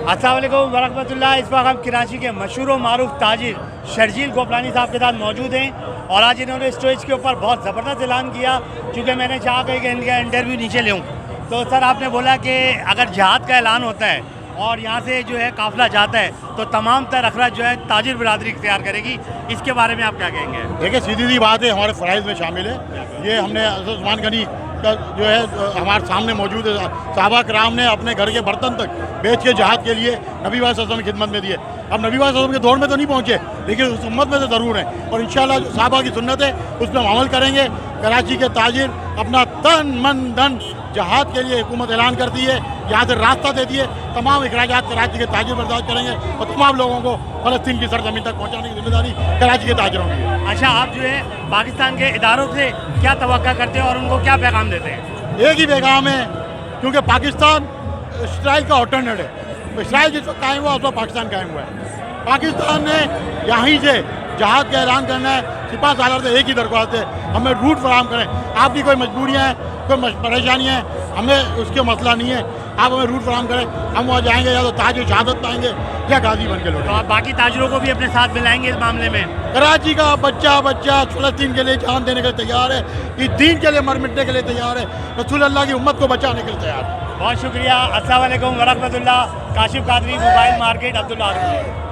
अस्सलाम वालेकुम वरहमतुल्लाह। इस वक्त हम कराची के मशहूर व मारूफ ताजिर शर्जील गोपलानी साहब के साथ मौजूद हैं और आज इन्होंने स्टेज के ऊपर बहुत ज़बरदस्त ऐलान किया, चूँकि मैंने चाहा कि इनका इंटरव्यू नीचे लूँ। तो सर आपने बोला कि अगर जिहाद का ऐलान होता है और यहाँ से जो है काफ़िला जाता है तो तमाम तर अखराज जो है ताजिर बिरादरी इख्तियार करेगी, इसके बारे में आप क्या कहेंगे? देखिए सीधी सी बात है, हमारे फ़राइज़ में शामिल है। ये हमने उस्मान गनी का जो है हमारे सामने मौजूद है, सहाबा कराम ने अपने घर के बर्तन तक बेच के जहाद के लिए नबी वसल्लम की खिदमत में दिए। अब नबी वसल्लम के दौर में तो नहीं पहुँचे, लेकिन उस उम्मत में तो ज़रूर है और इंशाअल्लाह जो सहाबा की सुन्नत है उस पर हम अमल करेंगे। कराची के ताजिर अपना तन मन धन जहाद के लिए हुकूमत ऐलान करती है, यहाँ से रास्ता देती है। तमाम अखराजात कराची के ताजिर बर्दाश्त करेंगे और तमाम लोगों को फ़लस्तीन की सरज़मीन तक पहुँचाने की जिम्मेदारी कराची के ताजिरों की है। अच्छा, आप जो है पाकिस्तान के इदारों से क्या तवक्का करते हैं और उनको क्या पैगाम देते हैं? एक ही पैगाम है, क्योंकि पाकिस्तान इसराइल का ऑल्टरनेट है। इसराइल जिस वक्त कायम हुआ उस वक्त पाकिस्तान कायम हुआ है। पाकिस्तान ने यहीं से जहाद का ऐलान करना है। सिपा सालार से एक ही दरख्वास्त है, हमें रूट फराहम करें। आपकी कोई मजबूरियाँ हैं, कोई परेशानियाँ हैं, हमें उसके मसला नहीं है, आप हमें रूट फराहम करें। हम वहाँ जाएंगे या तो ताज शहादत पाएंगे या गाजी बन के तो लौटेंगे। आप बाकी ताजिरों को भी अपने साथ मिलाएंगे इस मामले में? कराची का बच्चा फ़लस्तीन के लिए जान देने के लिए तैयार है, इस दीन के लिए मर मिटने के लिए तैयार है, रसूल अल्लाह की उम्मत को बचाने के लिए तैयार है। बहुत शुक्रिया। अस्सलाम वालेकुम वरहमतुल्लाह। Kashif Qadri, mobile market, Abdullah.